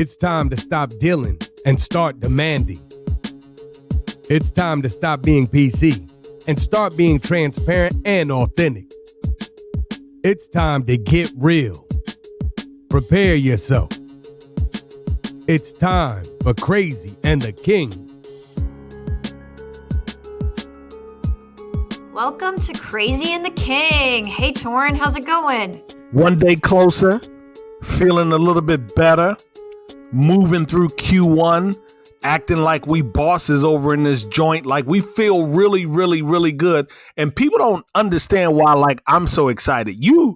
It's time to stop dealing and start demanding. It's time to stop being PC and start being transparent and authentic. It's time to get real. Prepare yourself. It's time for Crazy and the King. Welcome to Crazy and the King. Hey, Torin, how's it going? One day closer, feeling a little bit better, moving through Q1, acting like we bosses over in this joint, like we feel really, really, really good. And people don't understand why, like, I'm so excited. You're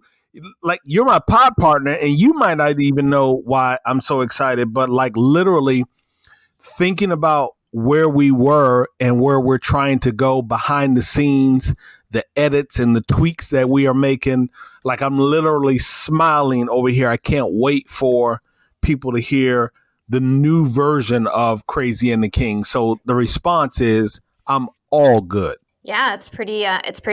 my pod partner, and you might not even know why I'm so excited, but like literally thinking about where we were and where we're trying to go behind the scenes, the edits and the tweaks that we are making. Like, I'm literally smiling over here. I can't wait for people to hear the new version of Crazy and the King. So the response is, I'm all good. Yeah, it's pretty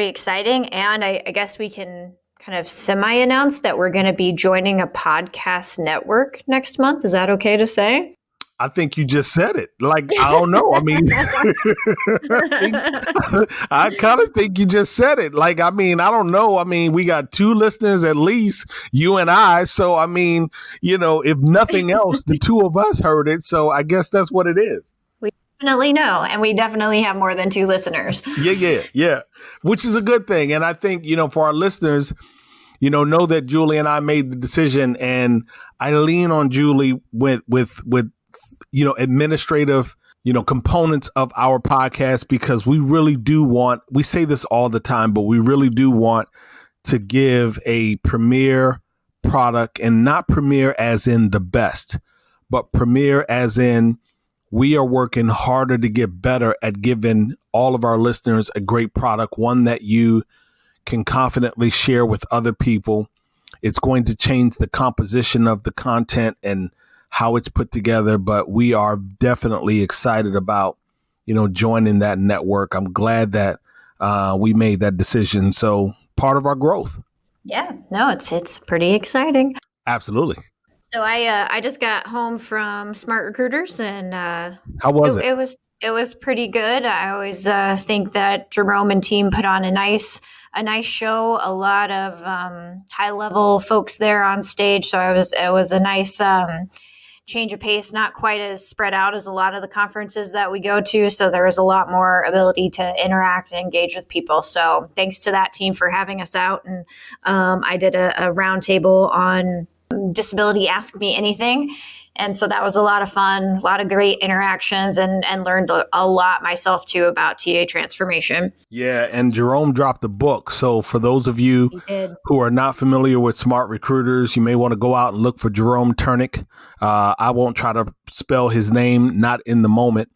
exciting. And I guess we can kind of semi-announce that we're going to be joining a podcast network next month. Is that okay to say? I think you just said it. Like, I don't know. I mean, I kind of think you just said it. Like, I mean, I don't know. I mean, we got 2 listeners at least, you and I. So, I mean, you know, if nothing else, the 2 of us heard it. So I guess that's what it is. We definitely know. And we definitely have more than 2 listeners. Yeah. Which is a good thing. And I think, you know, for our listeners, know that Julie and I made the decision, and I lean on Julie with administrative, components of our podcast, because we really do want, we say this all the time, but we really do want to give a premier product, and not premier as in the best, but premier as in we are working harder to get better at giving all of our listeners a great product, one that you can confidently share with other people. It's going to change the composition of the content and how it's put together, but we are definitely excited about, joining that network. I'm glad that we made that decision. So part of our growth. Yeah, no, it's pretty exciting. Absolutely. So I just got home from Smart Recruiters, and how was it? It was pretty good. I always think that Jerome and team put on a nice show. A lot of high level folks there on stage, so it was a nice change of pace, not quite as spread out as a lot of the conferences that we go to. So there was a lot more ability to interact and engage with people. So thanks to that team for having us out. And I did a roundtable on disability Ask Me Anything. And so that was a lot of fun, a lot of great interactions, and learned a lot myself too about TA transformation. Yeah. And Jerome dropped the book. So for those of you who are not familiar with Smart Recruiters, you may want to go out and look for Jerome Turnick. I won't try to spell his name, not in the moment,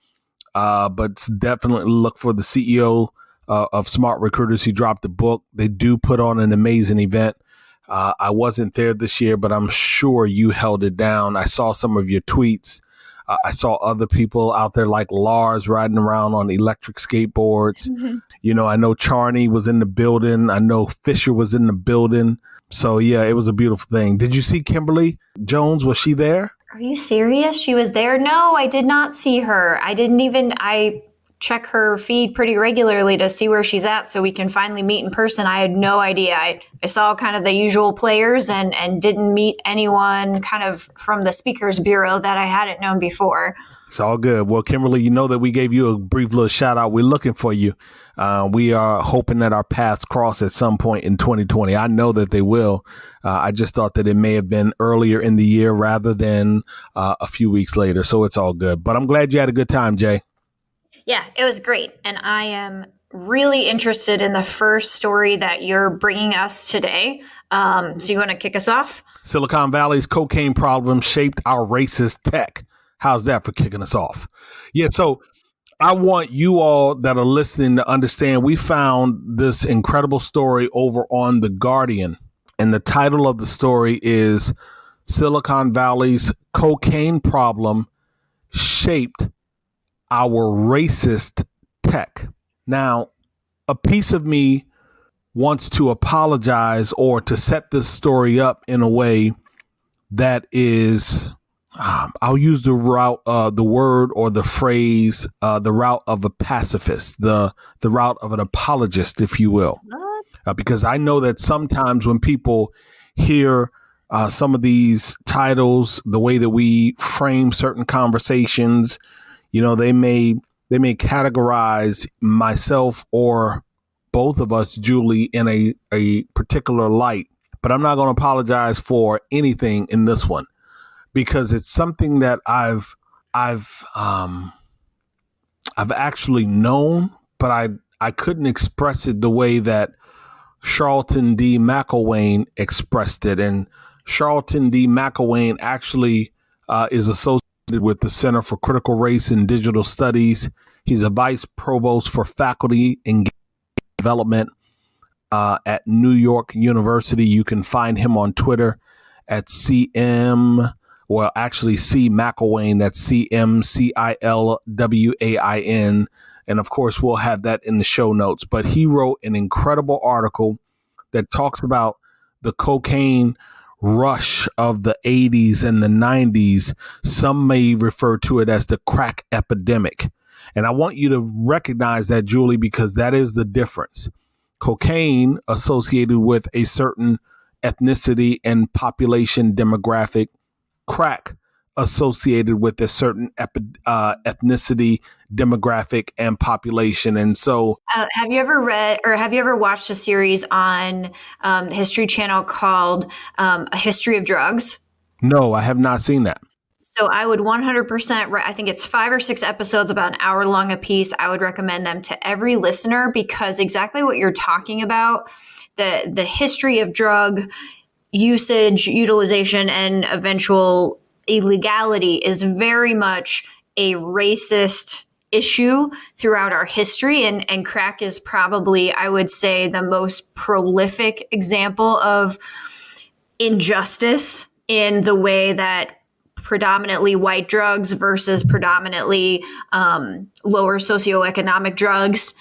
but definitely look for the CEO of Smart Recruiters. He dropped the book. They do put on an amazing event. I wasn't there this year, but I'm sure you held it down. I saw some of your tweets. I saw other people out there like Lars riding around on electric skateboards. Mm-hmm. I know Charney was in the building. I know Fisher was in the building. So, yeah, it was a beautiful thing. Did you see Kimberly Jones? Was she there? Are you serious? She was there? No, I did not see her. I check her feed pretty regularly to see where she's at so we can finally meet in person. I had no idea. I saw kind of the usual players and didn't meet anyone kind of from the speakers bureau that I hadn't known before. It's all good. Well, Kimberly, you know that we gave you a brief little shout out. We're looking for you. We are hoping that our paths cross at some point in 2020. I know that they will. I just thought that it may have been earlier in the year rather than a few weeks later. So it's all good. But I'm glad you had a good time, Jay. Yeah, it was great. And I am really interested in the first story that you're bringing us today. So you want to kick us off? Silicon Valley's cocaine problem shaped our racist tech. How's that for kicking us off? Yeah, so I want you all that are listening to understand we found this incredible story over on The Guardian. And the title of the story is Silicon Valley's cocaine problem shaped our racist tech. Now, a piece of me wants to apologize or to set this story up in a way that is I'll use the word or the phrase, the route of a pacifist, the route of an apologist, if you will, because I know that sometimes when people hear some of these titles, the way that we frame certain conversations, they may categorize myself or both of us, Julie, in a particular light. But I'm not going to apologize for anything in this one, because it's something that I've actually known, but I couldn't express it the way that Charlton D. McIlwain expressed it. And Charlton D. McIlwain actually is associated with the Center for Critical Race and Digital Studies. He's a vice provost for faculty and development at New York University. You can find him on Twitter at CM. Well, actually, C. McIlwain, that's CMCILWAIN. And of course, we'll have that in the show notes. But he wrote an incredible article that talks about the cocaine rush of the 80s and the 90s. Some may refer to it as the crack epidemic. And I want you to recognize that, Julie, because that is the difference. Cocaine associated with a certain ethnicity and population demographic, crack associated with a certain ethnicity, demographic, and population. And so have you ever read or have you ever watched a series on the History Channel called A History of Drugs? No, I have not seen that. So I would 100%, I think it's 5 or 6 episodes, about an hour long a piece. I would recommend them to every listener, because exactly what you're talking about, the history of drug usage, utilization, and eventual illegality is very much a racist issue throughout our history. And crack is probably, I would say, the most prolific example of injustice in the way that predominantly white drugs versus predominantly lower socioeconomic drugs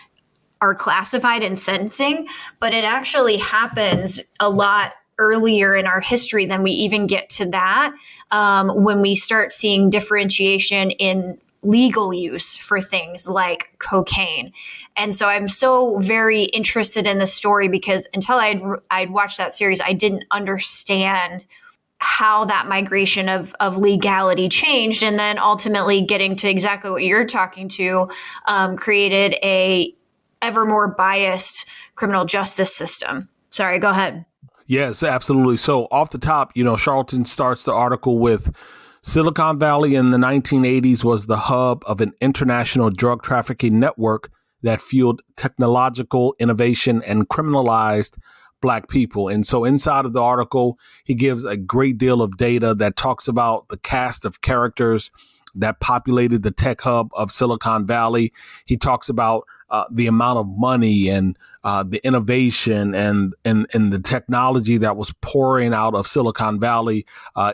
are classified in sentencing. But it actually happens a lot earlier in our history than we even get to that, when we start seeing differentiation in legal use for things like cocaine. And so I'm so very interested in this story, because until I'd watched that series, I didn't understand how that migration of legality changed. And then ultimately getting to exactly what you're talking to, created a ever more biased criminal justice system. Sorry, go ahead. Yes, absolutely. So off the top, Charlton starts the article with Silicon Valley in the 1980s was the hub of an international drug trafficking network that fueled technological innovation and criminalized Black people. And so inside of the article, he gives a great deal of data that talks about the cast of characters that populated the tech hub of Silicon Valley. He talks about the amount of money and the innovation and the technology that was pouring out of Silicon Valley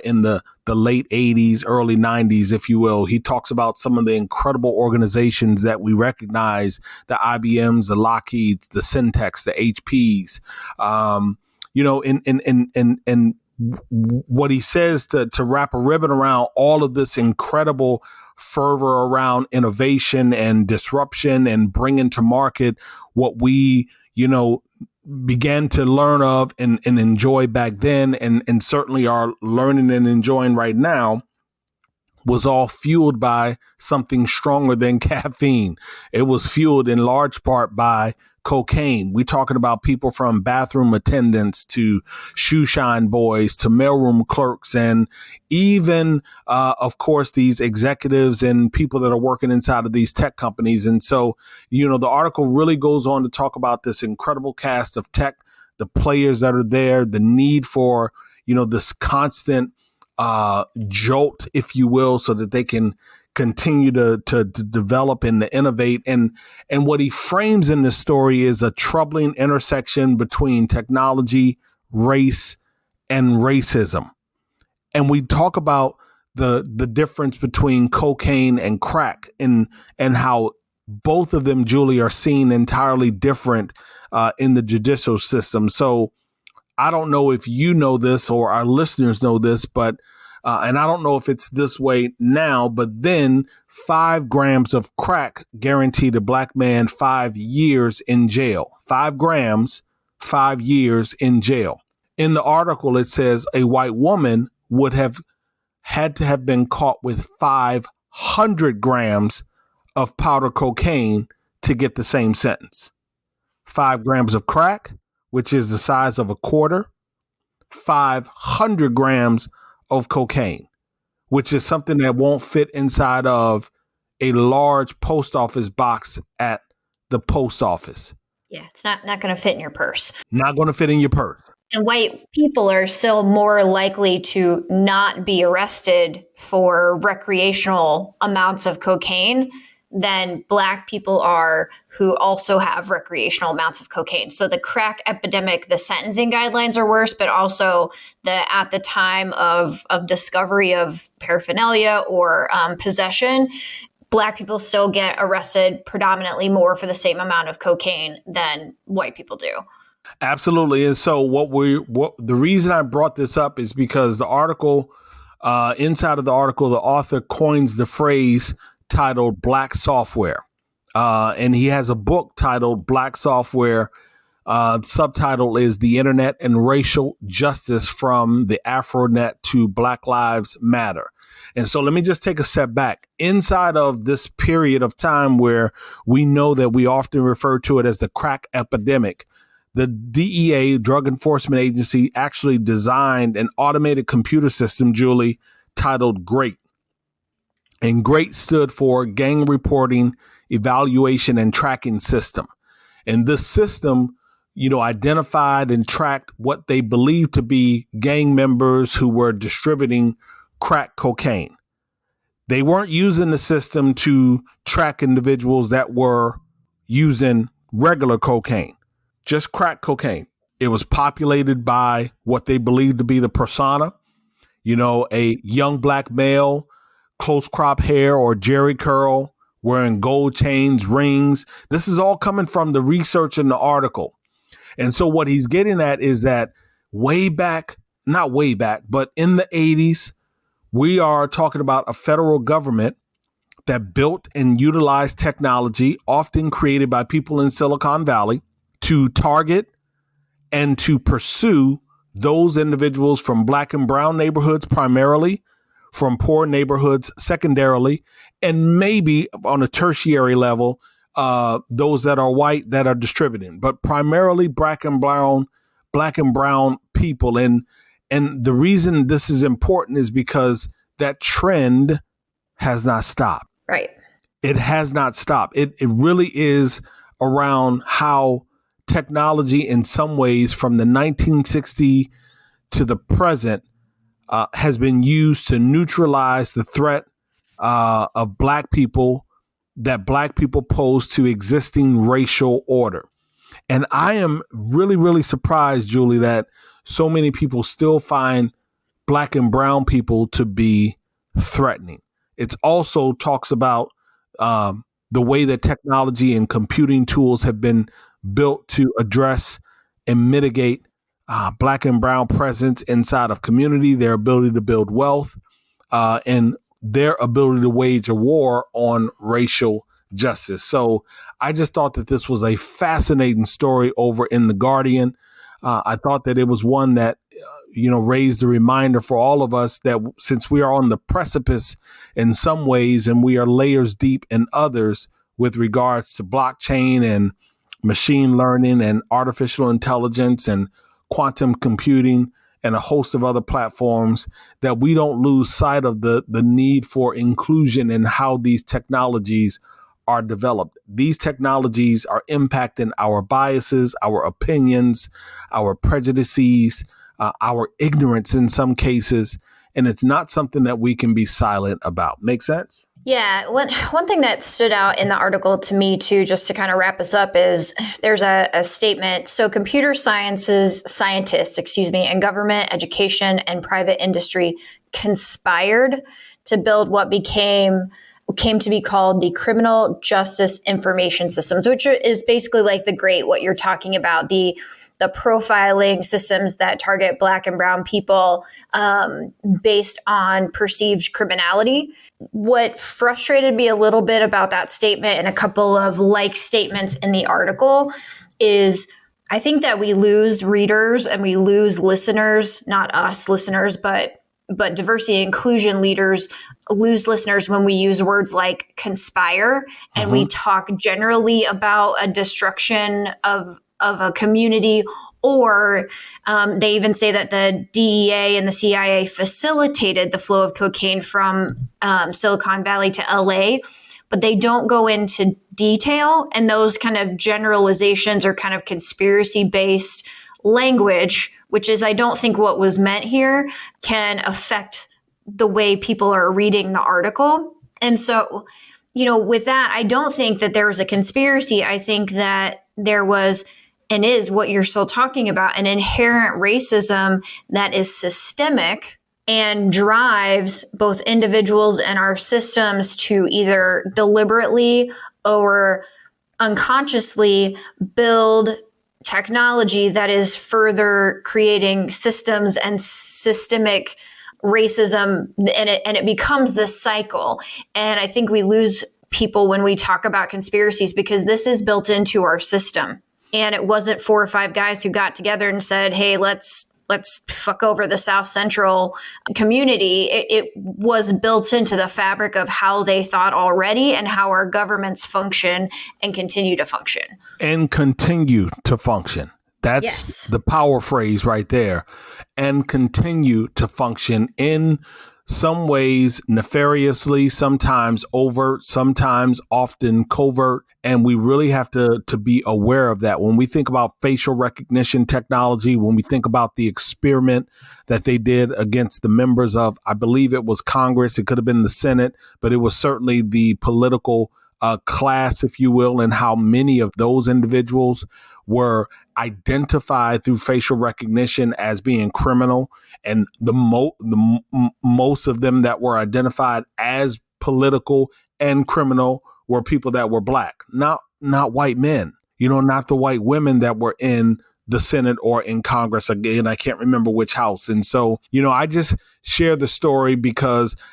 in the late 80s, early 90s, if you will. He talks about some of the incredible organizations that we recognize, the IBMs, the Lockheeds, the Syntex, the HPs, and what he says to wrap a ribbon around all of this incredible fervor around innovation and disruption and bringing to market what we, began to learn of and enjoy back then and certainly are learning and enjoying right now, was all fueled by something stronger than caffeine. It was fueled in large part by cocaine. We're talking about people from bathroom attendants to shoe shine boys to mailroom clerks, and even, of course, these executives and people that are working inside of these tech companies. And so, the article really goes on to talk about this incredible cast of tech, the players that are there, the need for, this constant jolt, if you will, so that they can continue to develop and to innovate. And what he frames in the story is a troubling intersection between technology, race, and racism. And we talk about the difference between cocaine and crack and how both of them, Julie, are seen entirely different in the judicial system. So I don't know if you know this or our listeners know this, but And I don't know if it's this way now, but then 5 grams of crack guaranteed a black man 5 years in jail. 5 grams, 5 years in jail. In the article, it says a white woman would have had to have been caught with 500 grams of powder cocaine to get the same sentence. 5 grams of crack, which is the size of a quarter, 500 grams of cocaine, which is something that won't fit inside of a large post office box at the post office. Yeah, it's not going to fit in your purse. Not going to fit in your purse. And white people are still more likely to not be arrested for recreational amounts of cocaine than black people are who also have recreational amounts of cocaine. So the crack epidemic, the sentencing guidelines are worse, but also at the time of discovery of paraphernalia or possession, black people still get arrested predominantly more for the same amount of cocaine than white people do. Absolutely. And so the reason I brought this up is because the article, inside of the article, the author coins the phrase titled Black Software. And he has a book titled Black Software. Subtitle is The Internet and Racial Justice from the Afronet to Black Lives Matter. And so let me just take a step back. Inside of this period of time where we know that we often refer to it as the crack epidemic, the DEA, Drug Enforcement Agency, actually designed an automated computer system, Julie, titled GREAT. And GREAT stood for Gang Reporting, Evaluation, and Tracking System. And this system, identified and tracked what they believed to be gang members who were distributing crack cocaine. They weren't using the system to track individuals that were using regular cocaine, just crack cocaine. It was populated by what they believed to be the persona, a young black male, close crop hair or jerry curl, wearing gold chains, rings. This is all coming from the research in the article. And so what he's getting at is that not way back, but in the 80s, we are talking about a federal government that built and utilized technology, often created by people in Silicon Valley, to target and to pursue those individuals from black and brown neighborhoods primarily, from poor neighborhoods secondarily, and maybe on a tertiary level, those that are white that are distributing, but primarily black and brown people. And the reason this is important is because that trend has not stopped. Right. It has not stopped. It really is around how technology in some ways from the 1960s to the present has been used to neutralize the threat of black people that black people pose to existing racial order. And I am really, really surprised, Julie, that so many people still find black and brown people to be threatening. It also talks about the way that technology and computing tools have been built to address and mitigate black and brown presence inside of community, their ability to build wealth, and their ability to wage a war on racial justice. So I just thought that this was a fascinating story over in The Guardian. I thought that it was one that, raised a reminder for all of us that since we are on the precipice in some ways and we are layers deep in others with regards to blockchain and machine learning and artificial intelligence and quantum computing and a host of other platforms, that we don't lose sight of the need for inclusion in how these technologies are developed. These technologies are impacting our biases, our opinions, our prejudices, our ignorance in some cases. And it's not something that we can be silent about. Make sense? Yeah. One thing that stood out in the article to me, too, just to kind of wrap us up, is there's a statement. So computer scientists, and government, education, and private industry conspired to build what came to be called the Criminal Justice Information Systems, which is basically like the GREAT, what you're talking about, the the profiling systems that target Black and brown people based on perceived criminality. What frustrated me a little bit about that statement and a couple of like statements in the article is I think that we lose readers and we lose listeners, not us listeners, but diversity and inclusion leaders lose listeners when we use words like conspire and we talk generally about a destruction of a community, or they even say that the DEA and the CIA facilitated the flow of cocaine from Silicon Valley to LA, but they don't go into detail. And those kind of generalizations or kind of conspiracy-based language, which is, I don't think what was meant here, can affect the way people are reading the article. And so, with that, I don't think that there was a conspiracy. I think that there was, and is what you're still talking about, an inherent racism that is systemic and drives both individuals and our systems to either deliberately or unconsciously build technology that is further creating systems and systemic racism, and it becomes this cycle. And I think we lose people when we talk about conspiracies because this is built into our system. And it wasn't 4 or 5 guys who got together and said, hey, let's fuck over the South Central community. It was built into the fabric of how they thought already and how our governments function and continue to function. And continue to function. That's the power phrase right there. And continue to function in some ways nefariously, sometimes overt, sometimes often covert. And we really have to be aware of that. When we think about facial recognition technology, when we think about the experiment that they did against the members of, I believe it was Congress, it could have been the Senate, but it was certainly the political class, if you will, and how many of those individuals were identified through facial recognition as being criminal. And the most of them that were identified as political and criminal were people that were Black, not white men, not the white women that were in the Senate or in Congress. Again, I can't remember which house. And so, I just share the story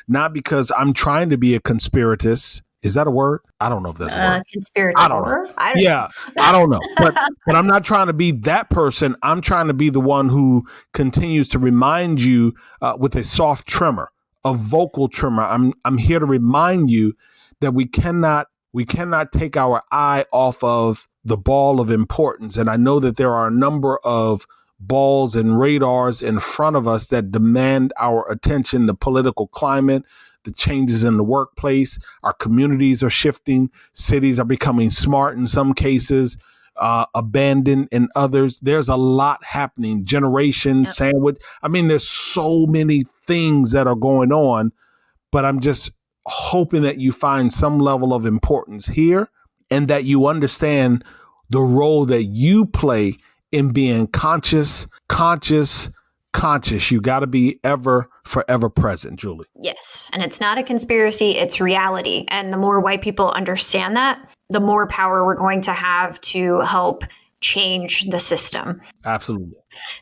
not because I'm trying to be a conspiratist. Is that a word? I don't know if that's a word. Conspirator. I don't know. I don't know. But I'm not trying to be that person. I'm trying to be the one who continues to remind you with a soft tremor, a vocal tremor. I'm here to remind you that we cannot take our eye off of the ball of importance. And I know that there are a number of balls and radars in front of us that demand our attention: the political climate, the changes in the workplace, our communities are shifting, cities are becoming smart in some cases, abandoned in others. There's a lot happening. Generation sandwich. I mean, there's so many things that are going on, but I'm just hoping that you find some level of importance here and that you understand the role that you play in being conscious. You got to be forever present, Julie. Yes. And it's not a conspiracy, it's reality. And the more white people understand that, the more power we're going to have to help change the system. Absolutely.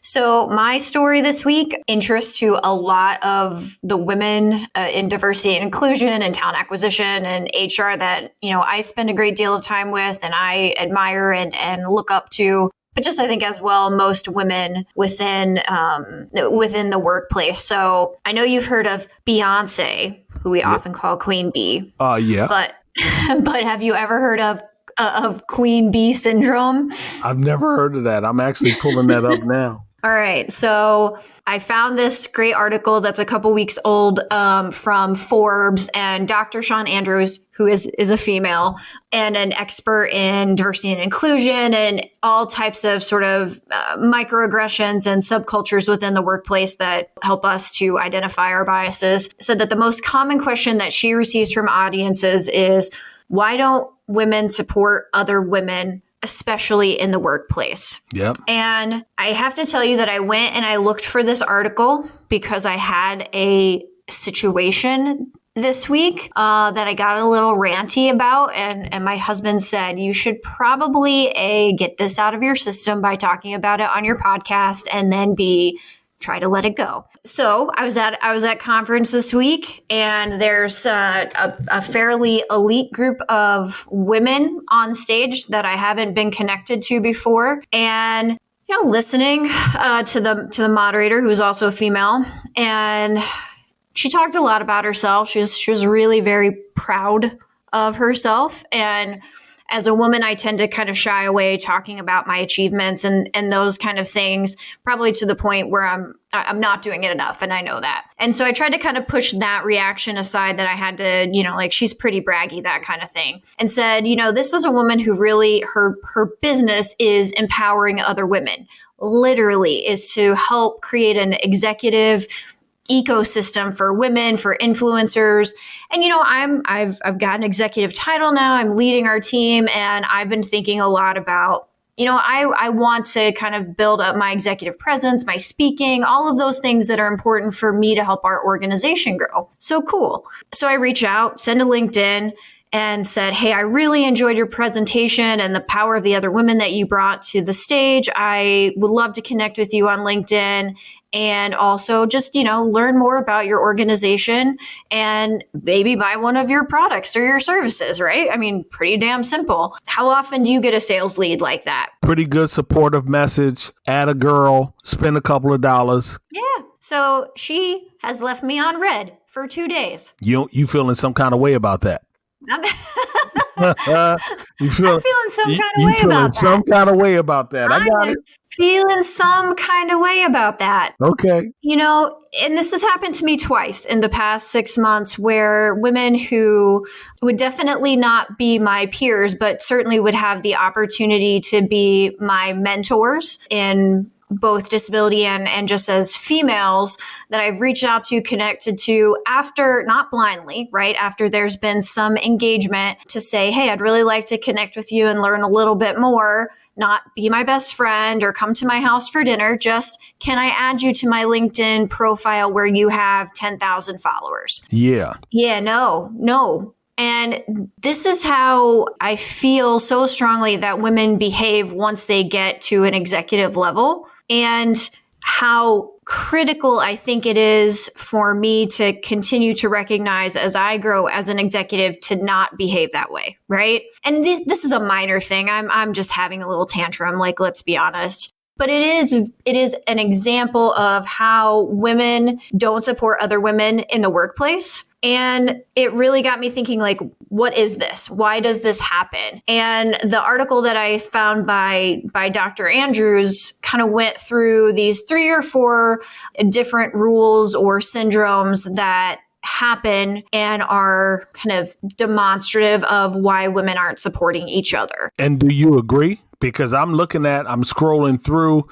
So my story this week interests to a lot of the women in diversity and inclusion and talent acquisition and HR that, I spend a great deal of time with and I admire and look up to. But just, I think as well, most women within the workplace. So I know you've heard of Beyonce, who we often call Queen Bee. Yeah. But have you ever heard of Queen Bee syndrome? I've never heard of that. I'm actually pulling that up now. All right. So I found this great article that's a couple weeks old from Forbes, and Dr. Shawn Andrews, who is a female and an expert in diversity and inclusion and all types of sort of microaggressions and subcultures within the workplace that help us to identify our biases, said that the most common question that she receives from audiences is, why don't women support other women, especially in the workplace? Yep. And I have to tell you that I went and I looked for this article because I had a situation this week that I got a little ranty about, and my husband said, you should probably get this out of your system by talking about it on your podcast, and then try to let it go. So I was at conference this week, and there's a fairly elite group of women on stage that I haven't been connected to before, and listening to the moderator, who's also a female, and she talked a lot about herself. She was really very proud of herself, and as a woman, I tend to kind of shy away talking about my achievements and those kind of things, probably to the point where I'm not doing it enough, and I know that. And so I tried to kind of push that reaction aside, that I had to, like, she's pretty braggy, that kind of thing, and said, this is a woman who really, her business is empowering other women, literally, is to help create an executive ecosystem for women, for influencers. And, I've got an executive title now. I'm leading our team, and I've been thinking a lot about, I want to kind of build up my executive presence, my speaking, all of those things that are important for me to help our organization grow. So cool. So I reach out, send a LinkedIn, and said, hey, I really enjoyed your presentation and the power of the other women that you brought to the stage. I would love to connect with you on LinkedIn, and also just, learn more about your organization and maybe buy one of your products or your services, right? I mean, pretty damn simple. How often do you get a sales lead like that? Pretty good supportive message. Add a girl, spend a couple of dollars. Yeah. So she has left me on red for 2 days. You feeling some kind of way about that? I'm feeling some kind of way about that. Some kind of way about that. I got it. Feeling some kind of way about that. Okay. And this has happened to me twice in the past 6 months, where women who would definitely not be my peers, but certainly would have the opportunity to be my mentors in both disability and just as females, that I've reached out to, connected to, after, not blindly, right? After there's been some engagement, to say, hey, I'd really like to connect with you and learn a little bit more, not be my best friend or come to my house for dinner. Just, can I add you to my LinkedIn profile where you have 10,000 followers? Yeah. Yeah, no. And this is how I feel so strongly that women behave once they get to an executive level, and how critical I think it is for me to continue to recognize as I grow as an executive to not behave that way, right? And this is a minor thing. I'm just having a little tantrum, like, let's be honest. But it is an example of how women don't support other women in the workplace. And it really got me thinking, like, what is this? Why does this happen? And the article that I found by Dr. Andrews kind of went through these 3 or 4 different rules or syndromes that happen and are kind of demonstrative of why women aren't supporting each other. And do you agree? Because I'm scrolling through,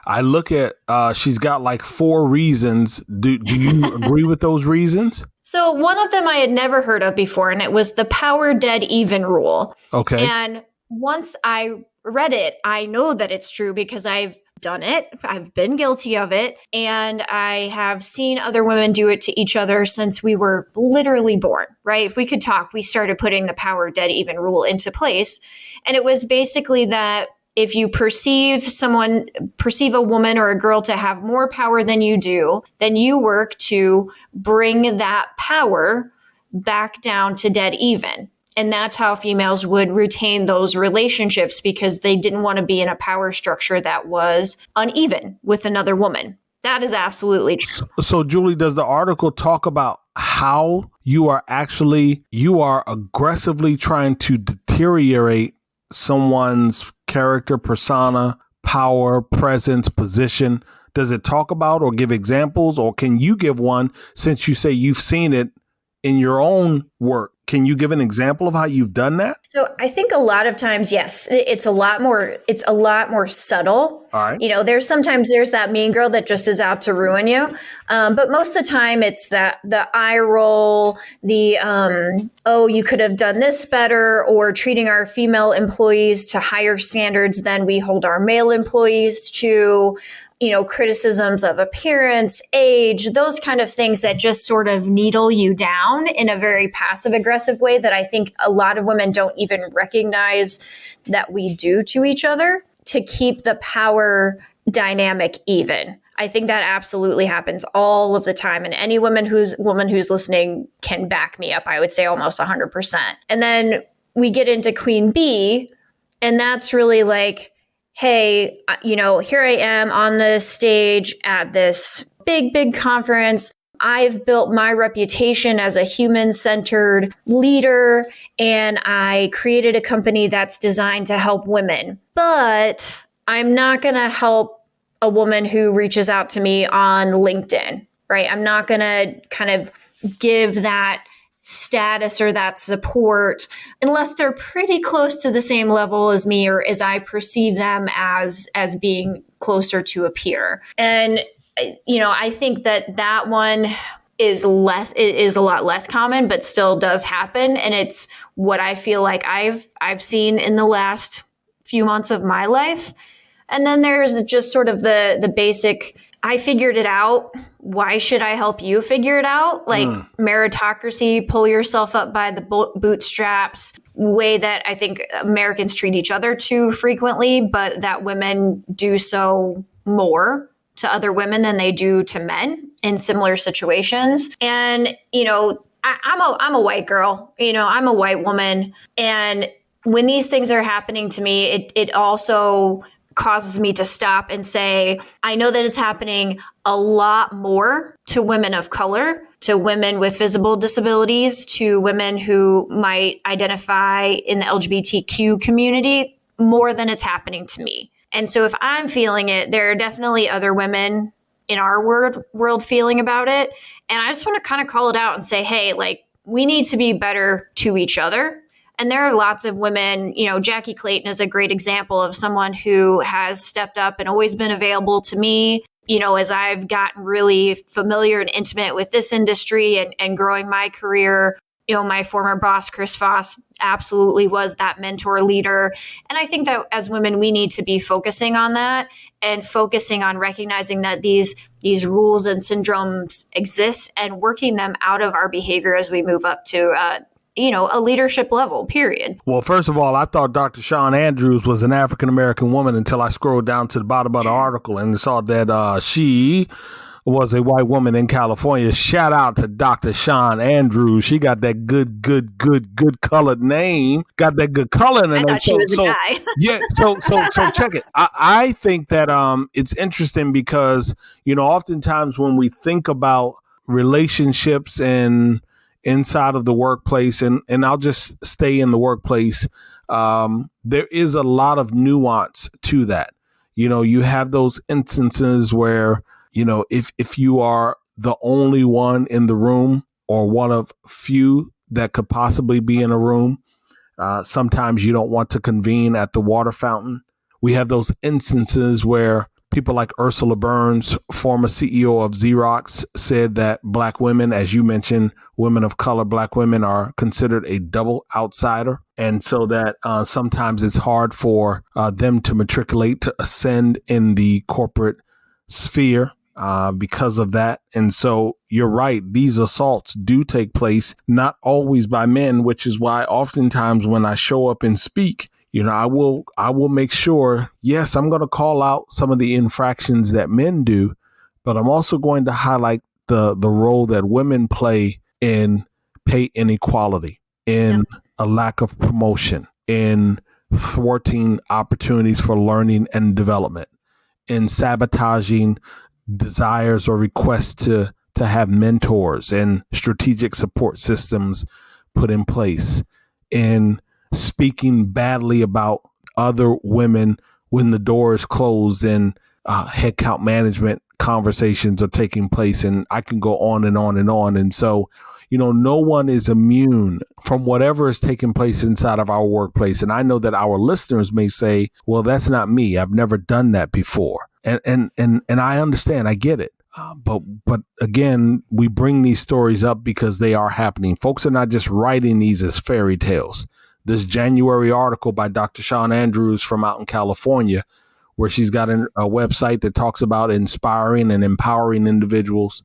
I look at, she's got like 4 reasons. Do you agree with those reasons? So one of them I had never heard of before, and it was the power dead even rule. Okay. And once I read it, I know that it's true because I've done it. I've been guilty of it. And I have seen other women do it to each other since we were literally born, right? If we could talk, we started putting the power dead even rule into place. And it was basically that if you perceive a woman or a girl to have more power than you do, then you work to bring that power back down to dead even. And that's how females would retain those relationships, because they didn't want to be in a power structure that was uneven with another woman. That is absolutely true. So Julie, does the article talk about how you are aggressively trying to deteriorate someone's character, persona, power, presence, position? Does it talk about or give examples, or can you give one, since you say you've seen it in your own work? Can you give an example of how you've done that? So I think a lot of times, yes, it's a lot more subtle. All right. There's that mean girl that just is out to ruin you. But most of the time it's the eye roll, oh, you could have done this better, or treating our female employees to higher standards than we hold our male employees to. criticisms of appearance, age, those kind of things that just sort of needle you down in a very passive aggressive way that I think a lot of women don't even recognize that we do to each other to keep the power dynamic even. I think that absolutely happens all of the time. And any woman who's listening can back me up. I would say almost 100%. And then we get into Queen Bee, and that's really like, hey, here I am on the stage at this big conference. I've built my reputation as a human-centered leader, and I created a company that's designed to help women. But I'm not going to help a woman who reaches out to me on LinkedIn, right? I'm not going to kind of give that status or that support unless they're pretty close to the same level as me, or as I perceive them as being closer to a peer. And I think that one is a lot less common, but still does happen. And it's what I feel like I've seen in the last few months of my life. And then there's just sort of the basic, I figured it out. Why should I help you figure it out? Like meritocracy, pull yourself up by the bootstraps, way that I think Americans treat each other too frequently, but that women do so more to other women than they do to men in similar situations. And, I'm a white girl, I'm a white woman. And when these things are happening to me, it also causes me to stop and say, I know that it's happening a lot more to women of color, to women with visible disabilities, to women who might identify in the LGBTQ community more than it's happening to me. And so if I'm feeling it, there are definitely other women in our world feeling about it. And I just want to kind of call it out and say, hey, like, we need to be better to each other. And there are lots of women, Jackie Clayton is a great example of someone who has stepped up and always been available to me, as I've gotten really familiar and intimate with this industry and growing my career. My former boss, Chris Foss, absolutely was that mentor leader. And I think that as women, we need to be focusing on that and focusing on recognizing that these rules and syndromes exist and working them out of our behavior as we move up to a leadership level, period. Well, first of all, I thought Dr. Shawn Andrews was an African-American woman until I scrolled down to the bottom of the article and saw that she was a white woman in California. Shout out to Dr. Shawn Andrews. She got that good colored name. Got that good color in her name. She was a guy. Yeah. So check it. I think that it's interesting because, oftentimes when we think about relationships and inside of the workplace, and I'll just stay in the workplace, there is a lot of nuance to that. You have those instances where, if you are the only one in the room or one of few that could possibly be in a room, sometimes you don't want to convene at the water fountain. We have those instances where people like Ursula Burns, former CEO of Xerox, said that Black women, as you mentioned, women of color, Black women are considered a double outsider. And so that sometimes it's hard for them to matriculate, to ascend in the corporate sphere because of that. And so you're right. These assaults do take place, not always by men, which is why oftentimes when I show up and speak, I will make sure, yes, I'm going to call out some of the infractions that men do, but I'm also going to highlight the role that women play in pay inequality, in a lack of promotion, in thwarting opportunities for learning and development, in sabotaging desires or requests to have mentors and strategic support systems put in place, in speaking badly about other women when the door is closed and headcount management conversations are taking place. And I can go on and on and on. And so, no one is immune from whatever is taking place inside of our workplace. And I know that our listeners may say, well, that's not me. I've never done that before. And I understand. I get it. But again, we bring these stories up because they are happening. Folks are not just writing these as fairy tales. This January article by Dr. Shawn Andrews from out in California where she's got a website that talks about inspiring and empowering individuals.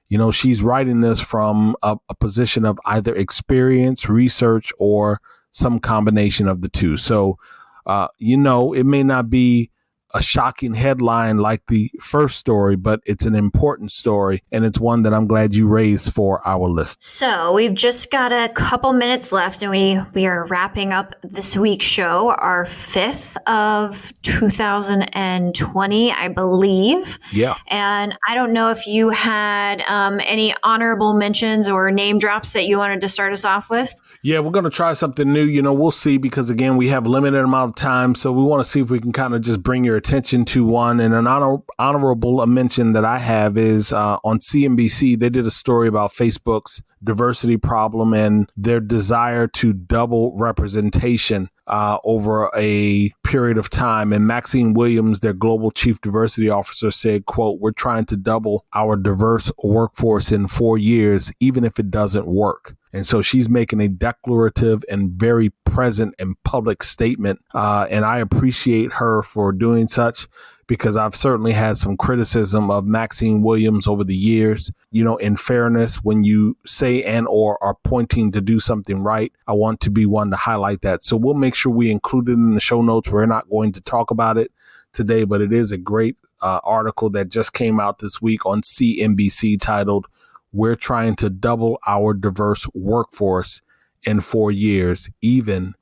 You know, she's writing this from a position of either experience, research, or some combination of the two. So, it may not be a shocking headline like the first story, but it's an important story, and it's one that I'm glad you raised for our listeners. So we've just got a couple minutes left, and we are wrapping up this week's show, our 5th of 2020, I believe. Yeah. And I don't know if you had any honorable mentions or name drops that you wanted to start us off with. Yeah, we're going to try something new. You know, we'll see, because again, we have a limited amount of time. So we want to see if we can kind of just bring your attention to one. And an honorable mention that I have is on CNBC. They did a story about Facebook's diversity problem and their desire to double representation over a period of time. And Maxine Williams, their global chief diversity officer, said, quote, "We're trying to double our diverse workforce in 4 years, even if it doesn't work." And so she's making a declarative and very present and public statement. And I appreciate her for doing such, because I've certainly had some criticism of Maxine Williams over the years. You know, in fairness, when you say and or are pointing to do something right, I want to be one to highlight that. So we'll make sure we include it in the show notes. We're not going to talk about it today, but it is a great article that just came out this week on CNBC titled, "We're trying to double our diverse workforce in 4 years, even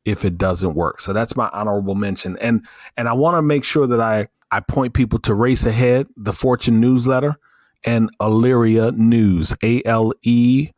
if it doesn't work." So that's my honorable mention. And I want to make sure that I point people to Raceahead, the Fortune newsletter, and Aleria News, Aleria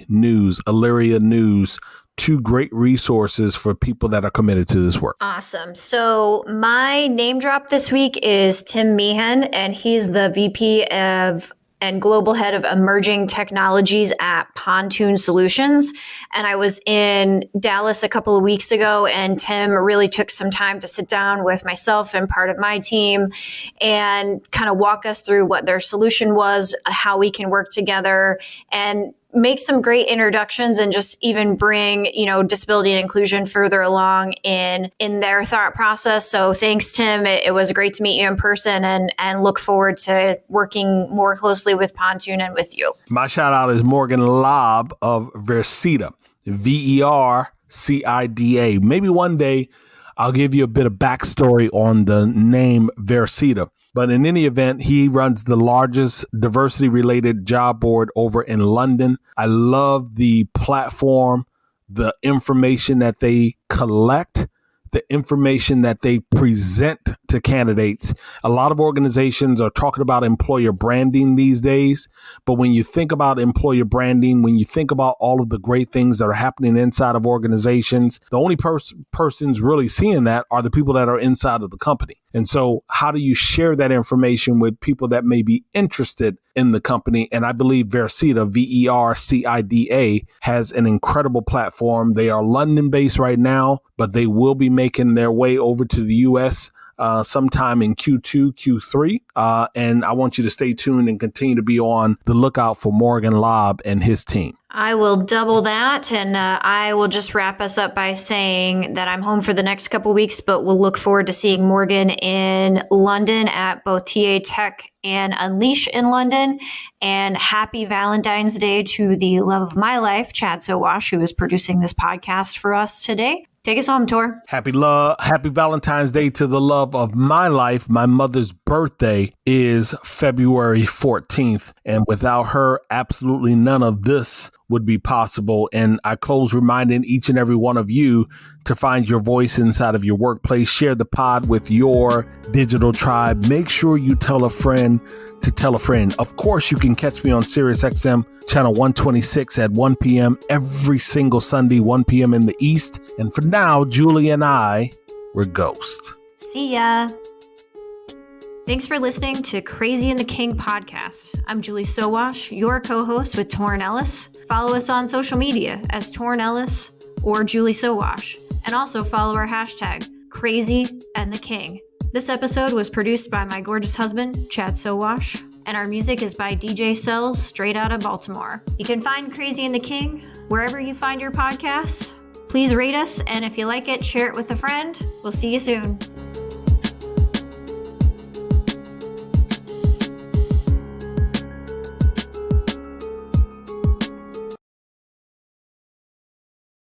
News, Aleria News. 2 great resources for people that are committed to this work. Awesome. So my name drop this week is Tim Meehan, and he's the VP of and global head of emerging technologies at Pontoon Solutions. And I was in Dallas a couple of weeks ago, and Tim really took some time to sit down with myself and part of my team and kind of walk us through what their solution was, how we can work together, and make some great introductions, and just even bring, disability and inclusion further along in their thought process. So thanks, Tim. It was great to meet you in person, and look forward to working more closely with Pontoon and with you. My shout out is Morgan Lobb of Versida, Vercida. Maybe one day I'll give you a bit of backstory on the name Versida. But in any event, he runs the largest diversity-related job board over in London. I love the platform, the information that they collect, the information that they present to candidates. A lot of organizations are talking about employer branding these days. But when you think about employer branding, when you think about all of the great things that are happening inside of organizations, the only persons really seeing that are the people that are inside of the company. And so how do you share that information with people that may be interested in the company? And I believe Versida, Vercida, has an incredible platform. They are London based right now, but they will be making their way over to the U.S. Sometime in Q2, Q3. And I want you to stay tuned and continue to be on the lookout for Morgan Lobb and his team. I will double that, and I will just wrap us up by saying that I'm home for the next couple weeks, but we'll look forward to seeing Morgan in London at both TA Tech and Unleash in London. And happy Valentine's Day to the love of my life, Chad Sowash, who is producing this podcast for us today. Take us home, Tor. Happy Valentine's Day to the love of my life. My mother's birthday is February 14th. And without her, absolutely none of this would be possible. And I close reminding each and every one of you to find your voice inside of your workplace. Share the pod with your digital tribe. Make sure you tell a friend to tell a friend. Of course, you can catch me on SiriusXM channel 126 at 1 p.m. every single Sunday, 1 p.m. in the East. And for now, Julie and I, we're Ghost. See ya. Thanks for listening to Crazy and the King podcast. I'm Julie Sowash, your co-host with Torin Ellis. Follow us on social media as Torin Ellis or Julie Sowash. And also follow our hashtag, Crazy and the King. This episode was produced by my gorgeous husband, Chad Sowash, and our music is by DJ Cells, straight out of Baltimore. You can find Crazy and the King wherever you find your podcasts. Please rate us, and if you like it, share it with a friend. We'll see you soon.